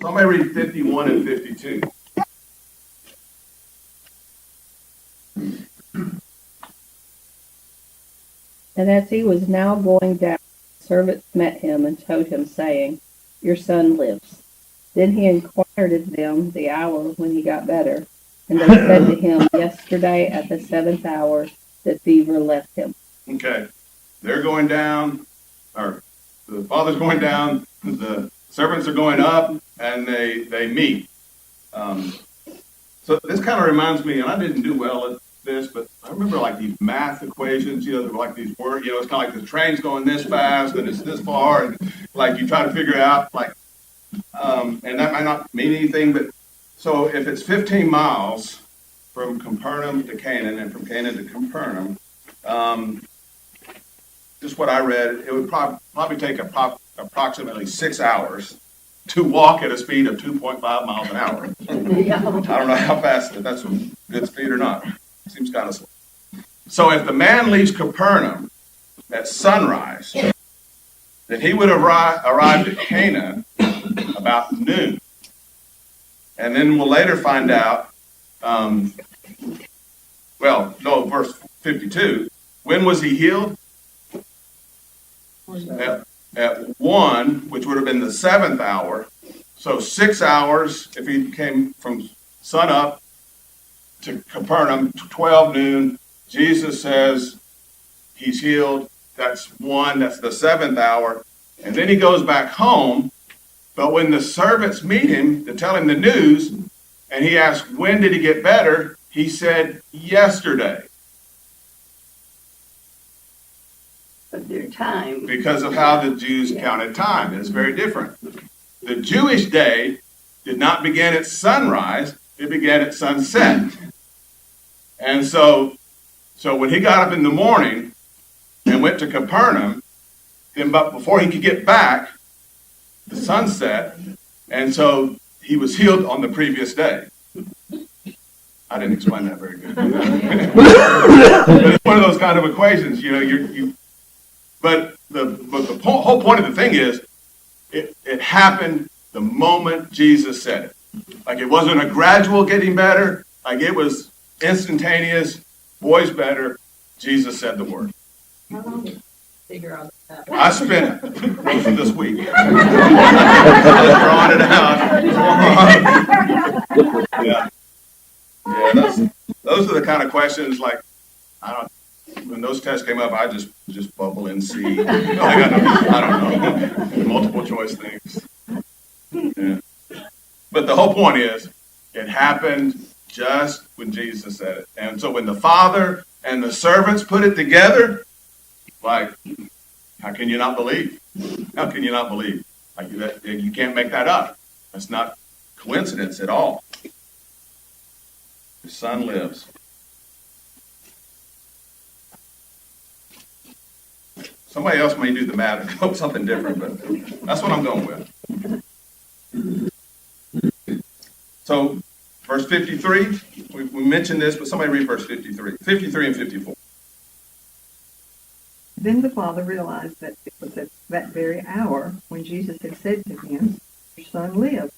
Somebody read 51 and 52. And as he was now going down, servants met him and told him, saying, Your son lives. Then he inquired of them the hour when he got better. And they said to him, Yesterday at the 7th hour, the fever left him. Okay. They're going down, or the father's going down, the servants are going up, and they meet. So this kind of reminds me, and I didn't do well at this, but I remember like these math equations, there were like these words, it's kind of like the train's going this fast, and it's this far, and like you try to figure out, and that might not mean anything, but so if it's 15 miles from Capernaum to Canaan, and from Canaan to Capernaum, just what I read, it would probably take approximately 6 hours to walk at a speed of 2.5 miles an hour. I don't know how fast, if that's a good speed or not. It seems kind of slow. So if the man leaves Capernaum at sunrise, then he would have arrived at Cana about noon. And then we'll later find out, verse 52, when was he healed? At 1, which would have been the 7th hour. So 6 hours if he came from sun up to Capernaum, 12 noon. Jesus says he's healed. That's 1, that's the 7th hour. And then he goes back home. But when the servants meet him to tell him the news, and he asks, when did he get better? He said, yesterday. Their time. Because of how the Jews counted time. It's very different. The Jewish day did not begin at sunrise, it began at sunset. And so when he got up in the morning and went to Capernaum, but before he could get back, the sun set, and so he was healed on the previous day. I didn't explain that very good. But it's one of those kind of equations, But the whole point of the thing is, it happened the moment Jesus said it. Like it wasn't a gradual getting better. Like it was instantaneous. Boy's better. Jesus said the word. How long did you figure out that? I spent most of this week. I was drawing it out. Yeah. Those are the kind of questions like when those tests came up, I just bubble and see. I don't know. Multiple choice things. Yeah. But the whole point is, it happened just when Jesus said it. And so when the Father and the servants put it together, like, how can you not believe? How can you not believe? Like you can't make that up. That's not coincidence at all. His son lives. Somebody else may do the math and go something different, but that's what I'm going with. So, verse 53, we mentioned this, but somebody read verse 53. 53 and 54. Then the father realized that it was at that very hour when Jesus had said to him, Your son lives.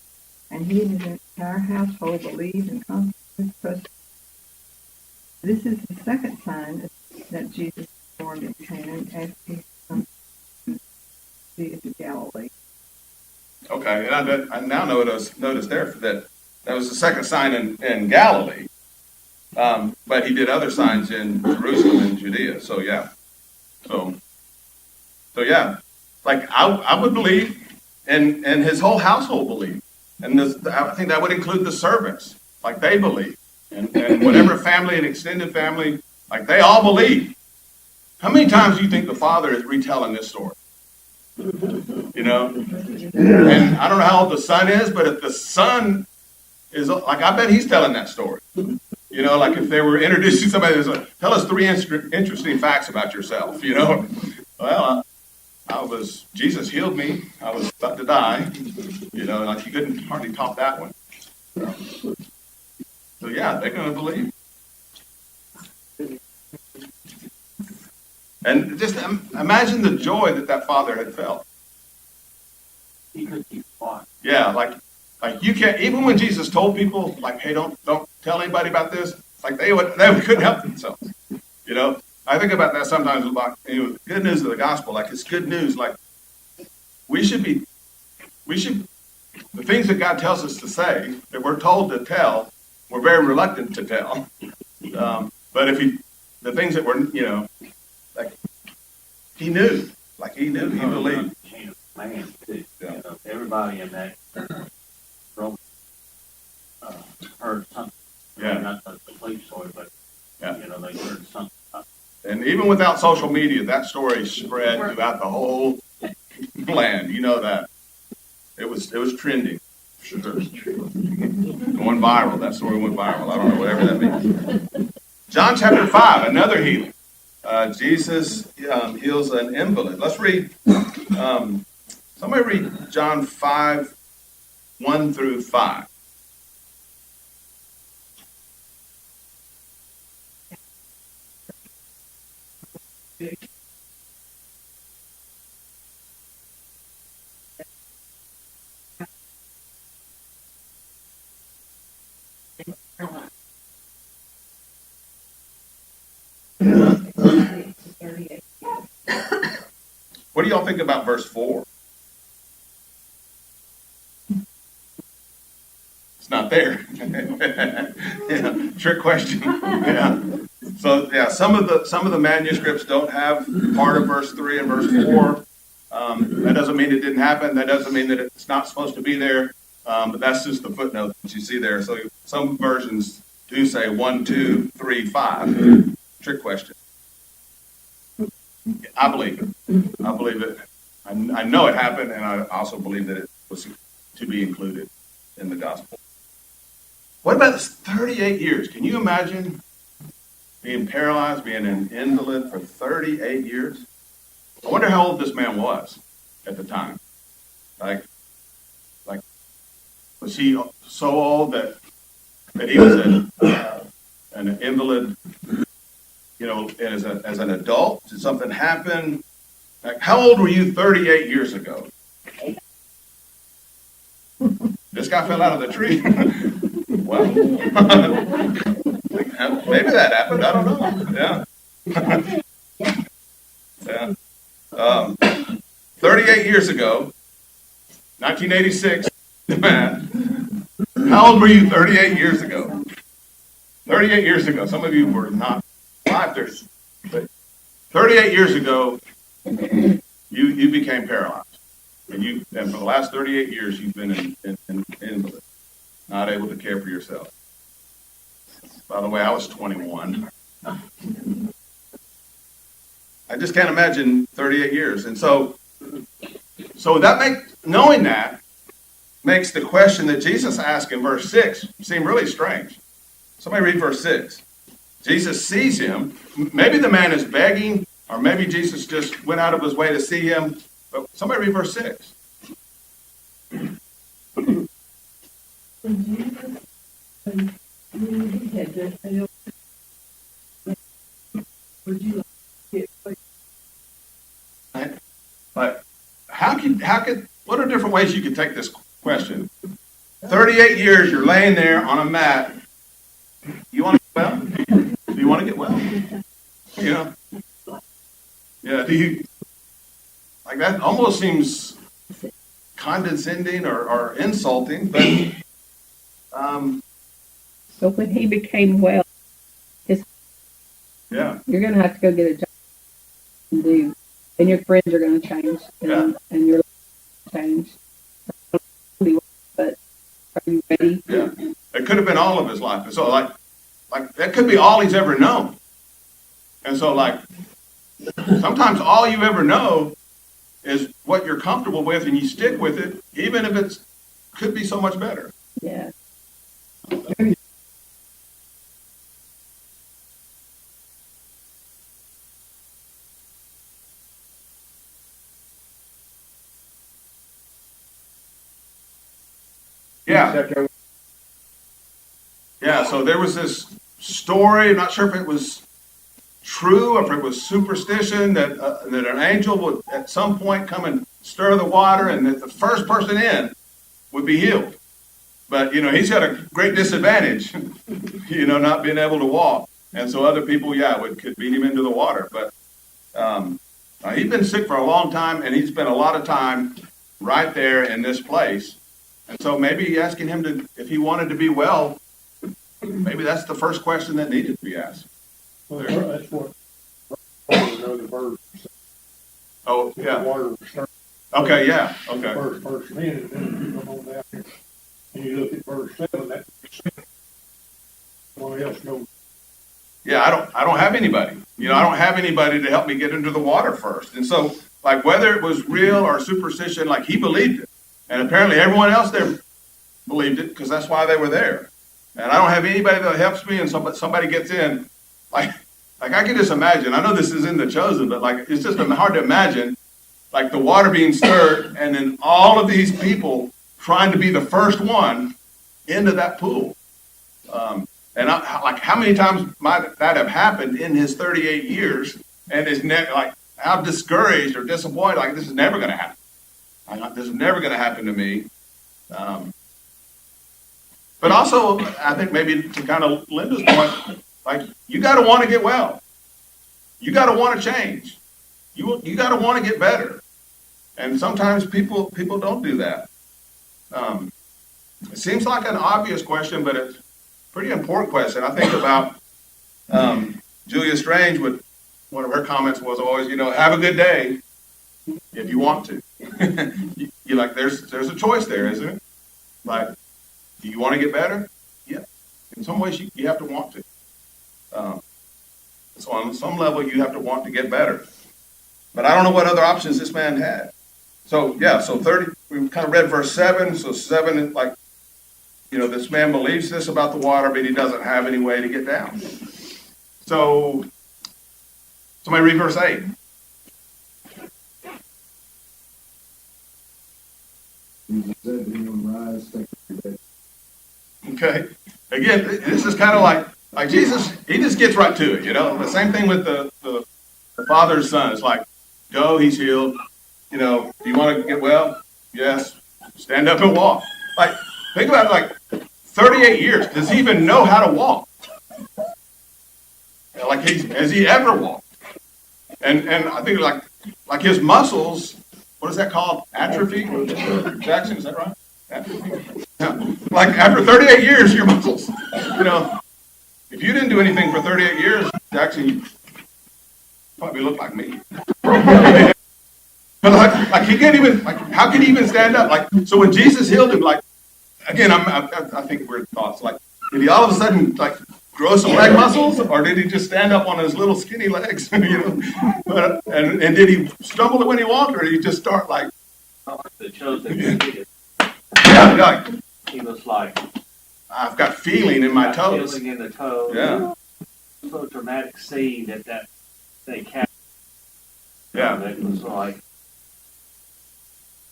And he and his entire household believed and confidently trusted. This is the second sign that Jesus performed in Canaan after he came to Galilee. Okay, and I now notice there that was the second sign in Galilee, but he did other signs in Jerusalem and Judea. So yeah, so yeah, like I would believe, and his whole household believed, and I think that would include the servants, like they believe, and whatever family and extended family, like they all believe. How many times do you think the father is retelling this story? And I don't know how old the son is, but if the son is like, I bet he's telling that story. Like if they were introducing somebody that's like, tell us 3 interesting facts about yourself. Well, Jesus healed me. I was about to die. Like you couldn't hardly top that one. So yeah, they're going to believe. And just imagine the joy that father had felt. He could keep quiet. Yeah, like Like you can't, even when Jesus told people, like, hey, don't tell anybody about this, it's like they couldn't help themselves. You know, I think about that sometimes about, you know, good news of the gospel. Like it's good news. Like we should, the things that God tells us to say, that we're told to tell, we're very reluctant to tell. But the things that were, you know, like he knew, he believed. Man, too. Yeah. You know, everybody in that room heard something. Yeah. Not the complete story, but Yeah. you know, they heard something. And even without social media, that story spread throughout the whole land. You know that. It was trending. Sure. Going viral. That story went viral. I don't know, whatever that means. John chapter 5, another healing. Jesus heals an invalid. Let's read. Somebody read John 5, 1 through 5. What do y'all think about verse 4? It's not there. Yeah, trick question. Yeah. So yeah, some of the manuscripts don't have part of verse 3 and verse 4. That doesn't mean it didn't happen. That doesn't mean that it's not supposed to be there. But that's just the footnote that you see there. So some versions do say 1, 2, 3, 5. Trick question. I believe it. I believe it. I know it happened, and I also believe that it was to be included in the gospel. What about this 38 years? Can you imagine being paralyzed, being an invalid for 38 years? I wonder how old this man was at the time. Like, was he so old that he was an invalid? You know, as an adult, did something happen? Like, how old were you 38 years ago? This guy fell out of the tree. Well, maybe that happened. I don't know. Yeah. Yeah. 38 years ago, 1986. Man, how old were you 38 years ago? 38 years ago. Some of you were not. 5, but 38 years ago, you became paralyzed, and for the last 38 years you've been an invalid, not able to care for yourself. By the way, I was 21. I just can't imagine 38 years, and so knowing that makes the question that Jesus asked in verse 6 seem really strange. Somebody read verse 6. Jesus sees him. Maybe the man is begging, or maybe Jesus just went out of his way to see him. But somebody read verse 6. But what are different ways you could take this question? 38 years, you're laying there on a mat. You want to get well? Do you want to get well? You know? Yeah, do you? Like that almost seems condescending or insulting, but So when he became well, yeah, you're going to have to go get a job and do, and your friends are going to change, and your life will change. But are you ready? yeah. It could have been all of his life, and so like that could be all he's ever known. And so like sometimes all you ever know is what you're comfortable with, and you stick with it, even if it could be so much better. Yeah. Yeah. Yeah, so there was this story, I'm not sure if it was true or if it was superstition, that an angel would at some point come and stir the water, and that the first person in would be healed. But, he's got a great disadvantage, not being able to walk. And so other people, could beat him into the water. But he's been sick for a long time, and he spent a lot of time right there in this place. And so maybe asking him if he wanted to be well, maybe that's the first question that needed to be asked. Well, that's what the birds. Oh, yeah. Water starts Okay, yeah, okay. first minute, and then you come on down here, and you look at verse 7, that's one else knows. Yeah, I don't have anybody. I don't have anybody to help me get into the water first. And so, like, whether it was real or superstition, like, he believed it. And apparently everyone else there believed it, because that's why they were there. And I don't have anybody that helps me, and somebody gets in. Like I can just imagine, I know this is in The Chosen, but like, it's just hard to imagine, like, the water being stirred, and then all of these people trying to be the first one into that pool. And how many times might that have happened in his 38 years? And is like, how discouraged or disappointed? Like, this is never going to happen. This is never going to happen to me. But also, I think maybe to kind of Linda's point, like, you got to want to get well. You got to want to change. You got to want to get better. And sometimes people don't do that. It seems like an obvious question, but it's a pretty important question. I think about Julia Strange, with one of her comments was always, have a good day if you want to. You're like, there's a choice there, isn't it? Like, do you want to get better? Yeah. In some ways, you have to want to. So on some level, you have to want to get better. But I don't know what other options this man had. So 30, we kind of read verse 7. So 7 is like, this man believes this about the water, but he doesn't have any way to get down. So somebody read verse 8. Jesus said to him, rise, take your bed. Okay. Again, this is kind of like Jesus, he just gets right to it, The same thing with the father's son. It's like, go, he's healed. Do you want to get well? Yes. Stand up and walk. Like, think about it, like 38 years. Does he even know how to walk? Like, has he ever walked? And I think like his muscles, what is that called? Atrophy? Jackson, is that right? Atrophy? Yeah. Like, after 38 years, your muscles, if you didn't do anything for 38 years, Jackson, you probably look like me. But like he can't even, like, how can he even stand up? Like, so when Jesus healed him, like, again, I think weird thoughts. Like, did he all of a sudden, like, grow some leg muscles, or did he just stand up on his little skinny legs? And did he stumble when he walked, or did he just start like? The Chosen. Yeah, He was like, I've got feeling in my toes. Feeling in the toes. Yeah. So dramatic scene that they captured. Yeah. It was like,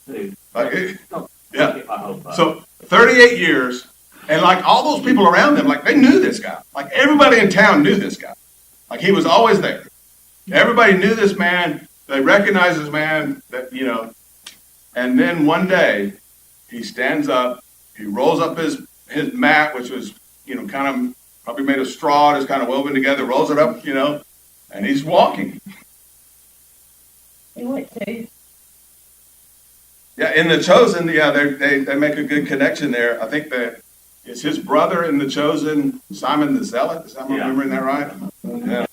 dude. Yeah. Get my hope up. So 38 years, and like all those people around them, like, they knew this guy. Like, everybody in town knew this guy. Like, he was always there. Everybody knew this man. They recognized this man. And then one day, he stands up. He rolls up his mat, which was kind of probably made of straw, just kind of woven together. Rolls it up, and he's walking. He went to. Yeah, in The Chosen, they make a good connection there. I think that it's his brother in The Chosen, Simon the Zealot. Is that remembering that right? Yeah.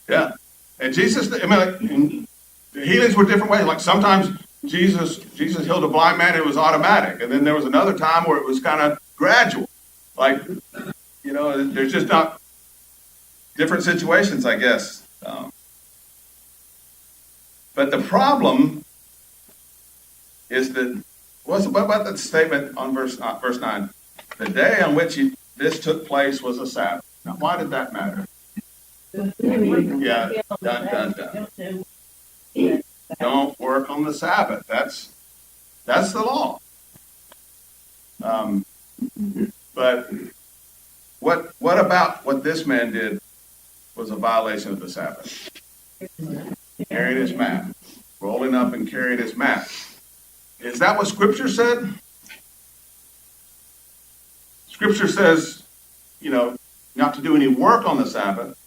Yeah. And Jesus, the healings were different ways. Like, sometimes Jesus healed a blind man, and it was automatic. And then there was another time where it was kind of gradual. Like, there's just not different situations, I guess. But the problem is that, what about that statement on verse 9? The day on which this took place was a Sabbath. Now, why did that matter? Yeah, dun. Don't work on the Sabbath. That's the law. But what about what this man did was a violation of the Sabbath? Carrying his mat, rolling up and carrying his mat. Is that what Scripture said? Scripture says, not to do any work on the Sabbath.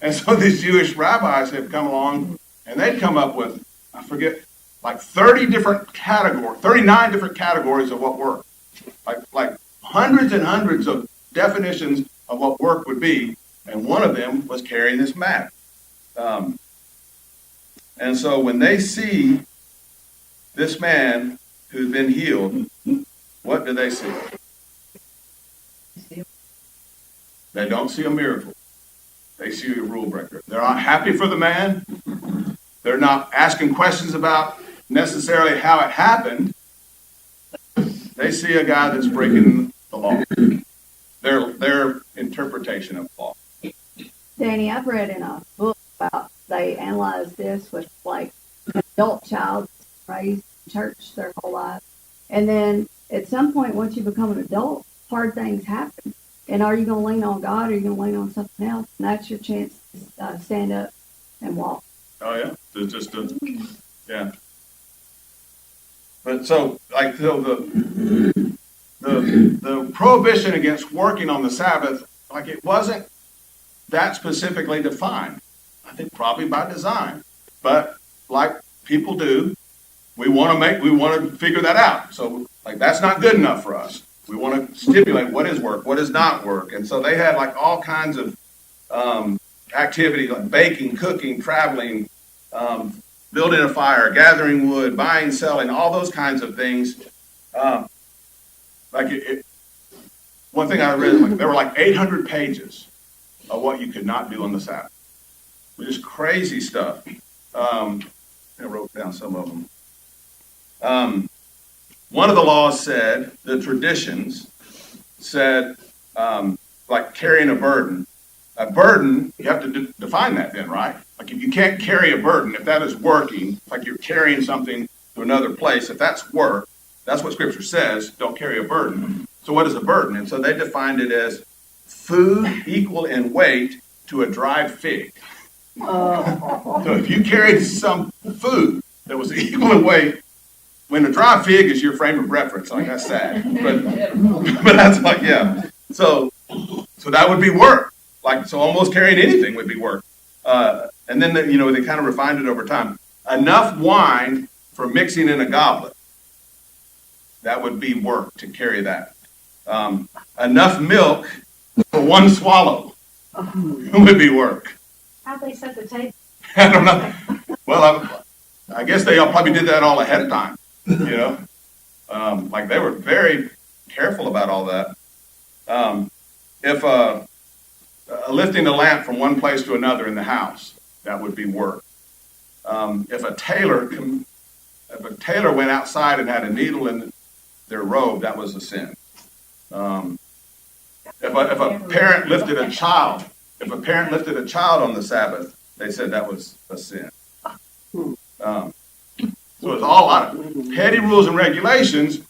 And so these Jewish rabbis have come along and they'd come up with, I forget, like 39 different categories of what work. Like hundreds and hundreds of definitions of what work would be. And one of them was carrying this mat. And so when they see this man who's been healed, what do they see? They don't see a miracle. They see a rule breaker. They're not happy for the man. They're not asking questions about necessarily how it happened. They see a guy that's breaking the law. Their interpretation of the law. Danny, I've read in a book about, they analyzed this with like an adult child raised in church their whole life. And then at some point, once you become an adult, hard things happen. And are you going to lean on God or are you going to lean on something else? And that's your chance to stand up and walk. Oh, yeah. Yeah. But so the prohibition against working on the Sabbath, like it wasn't that specifically defined. I think probably by design. But like people do, we want to figure that out. So like that's not good enough for us. We want to stipulate what is work, what is not work. And so they had like all kinds of activities like baking, cooking, traveling, building a fire, gathering wood, buying, selling, all those kinds of things. One thing I read, there were like 800 pages of what you could not do on the Sabbath. Which is crazy stuff. I wrote down some of them. One of the laws said, the traditions said, like carrying a burden. A burden, you have to define that then, right? Like if you can't carry a burden, if that is working, like you're carrying something to another place, if that's work, that's what Scripture says, don't carry a burden. So what is a burden? And so they defined it as food equal in weight to a dried fig. So if you carried some food that was equal in weight, when a dry fig is your frame of reference, like that's sad. But that's like, yeah. So that would be work. Like, so almost carrying anything would be work. And then, they kind of refined it over time. Enough wine for mixing in a goblet. That would be work to carry that. Enough milk for one swallow would be work. How'd they set the table? I don't know. Well, I guess they all probably did that all ahead of time, like they were very careful about all that. If lifting a lamp from one place to another in the house, that would be work. If a tailor went outside and had a needle in their robe, that was a sin. If a parent lifted a child on the Sabbath, they said that was a sin. So it's all a lot of petty rules and regulations,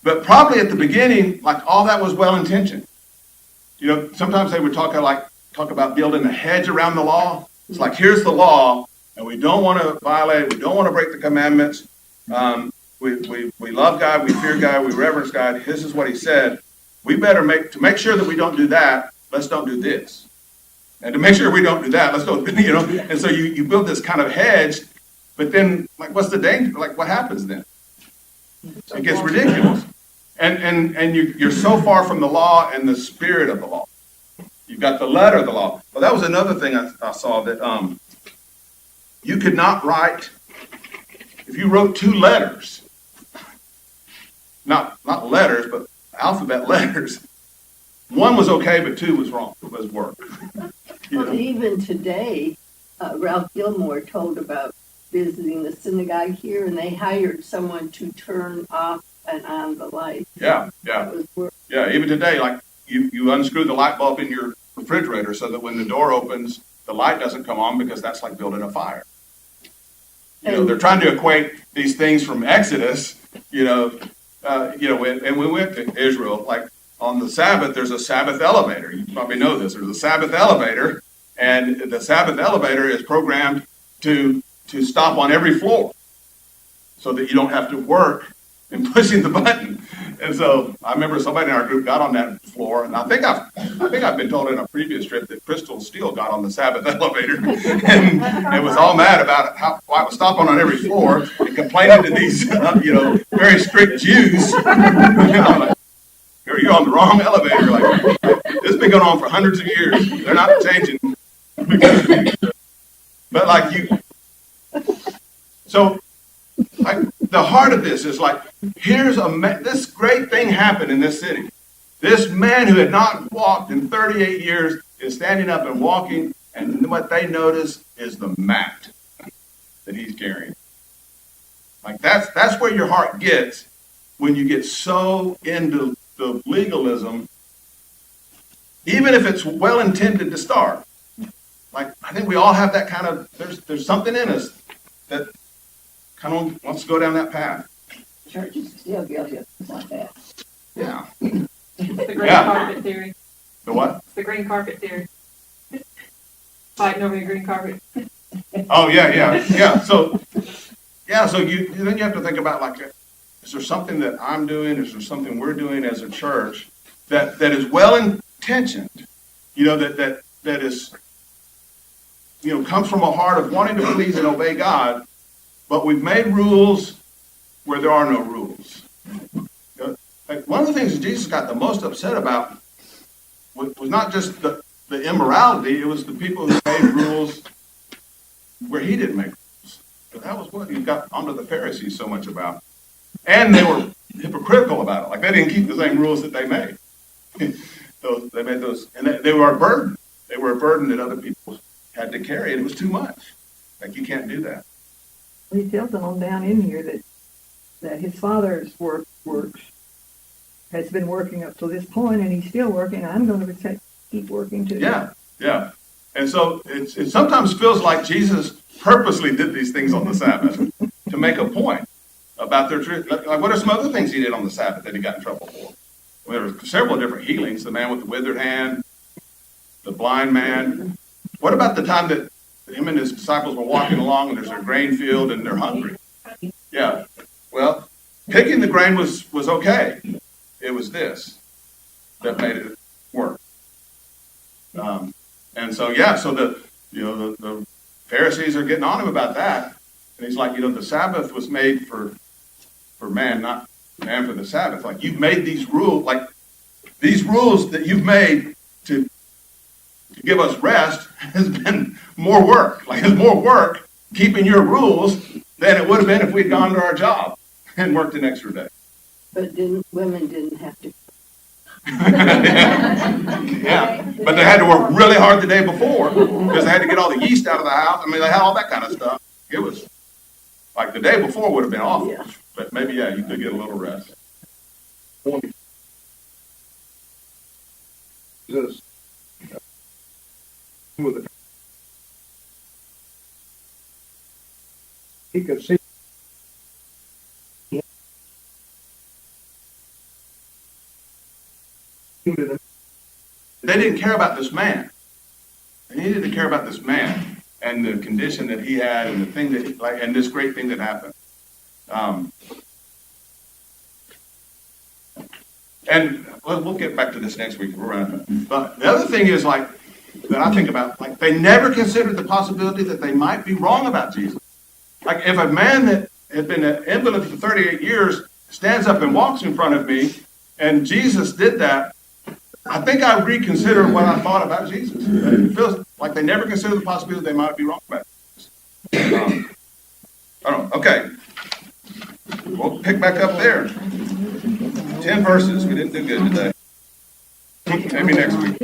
but probably at the beginning, like all that was well intentioned. Sometimes they would talk about building a hedge around the law. It's like, here's the law, and we don't want to violate it. We don't want to break the commandments. We love God, we fear God, we reverence God. This is what He said. We better make sure that we don't do that. Let's don't do this. And to make sure we don't do that, let's don't, And so you build this kind of hedge, but then, like, what's the danger? Like, what happens then? It gets ridiculous. And you're so far from the law and the spirit of the law. You've got the letter of the law. Well, that was another thing I saw, that you could not write, if you wrote 2 letters, not letters, but alphabet letters, 1 was okay, but 2 was wrong, was work. Well, even today, Ralph Gilmore told about visiting the synagogue here, and they hired someone to turn off and on the light. Yeah. That was work. Yeah, even today, like you unscrew the light bulb in your refrigerator so that when the door opens, the light doesn't come on, because that's like building a fire. They're trying to equate these things from Exodus, and we went to Israel, like on the Sabbath, there's a Sabbath elevator. You probably know this. There's a Sabbath elevator, and the Sabbath elevator is programmed to stop on every floor so that you don't have to work in pushing the button. And so I remember somebody in our group got on that floor, and I think I've been told in a previous trip that Crystal Steele got on the Sabbath elevator and was all mad about it, why it was stopping on every floor and complaining to these very strict Jews. I'm like, you're on the wrong elevator. Like, this has been going on for hundreds of years. They're not changing. But so the heart of this is like, here's this great thing happened in this city. This man who had not walked in 38 years is standing up and walking, and what they notice is the mat that he's carrying. Like that's where your heart gets when you get so into the legalism, even if it's well intended to start. Like, I think we all have that kind of, there's something in us that kind of wants to go down that path. Church is still guilty of things like that. Yeah. It's the green Yeah. carpet theory. The what? It's the green carpet theory. Fighting over the green carpet. Oh, yeah. So then you have to think about, like, is there something that I'm doing? Is there something we're doing as a church that is well intentioned? That is, comes from a heart of wanting to please and obey God, but we've made rules where there are no rules. Like, one of the things that Jesus got the most upset about was not just the immorality, it was the people who made rules where he didn't make rules. But that was what he got onto the Pharisees so much about. And they were hypocritical about it. Like, they didn't keep the same rules that they made. They made those, and they were a burden. They were a burden that other people had to carry, and it was too much. Like, you can't do that. He tells them on down in here that his father's works has been working up to this point, and he's still working. I'm going to keep working too. Yeah. And so it sometimes feels like Jesus purposely did these things on the Sabbath to make a point about their truth. Like, what are some other things he did on the Sabbath that he got in trouble for? Well, there were several different healings. The man with the withered hand, the blind man. What about the time that him and his disciples were walking along and there's a grain field and they're hungry? Yeah. Well, picking the grain was okay. It was this that made it work. And so the Pharisees are getting on him about that. And he's like, the Sabbath was made for man, not man for the Sabbath. Like, you've made these rules, these rules that you've made to give us rest has been more work. Like, it's more work keeping your rules than it would have been if we'd gone to our job and worked an extra day. But women didn't have to. Yeah, but they had to work really hard the day before because they had to get all the yeast out of the house. I mean, they had all that kind of stuff. It was like the day before would have been awful, Yeah. but maybe, you could get a little rest. Jesus, with he could see. They didn't care about this man. They needed to care about this man and the condition that he had and the thing that and this great thing that happened. And we'll get back to this next week. But the other thing is, that I think about, they never considered the possibility that they might be wrong about Jesus. Like, if a man that had been an invalid for 38 years stands up and walks in front of me, and Jesus did that, I think I reconsider what I thought about Jesus. It feels like they never considered the possibility they might be wrong about Jesus. I don't know. Okay. We'll pick back up there. 10 verses. We didn't do good today. Maybe next week.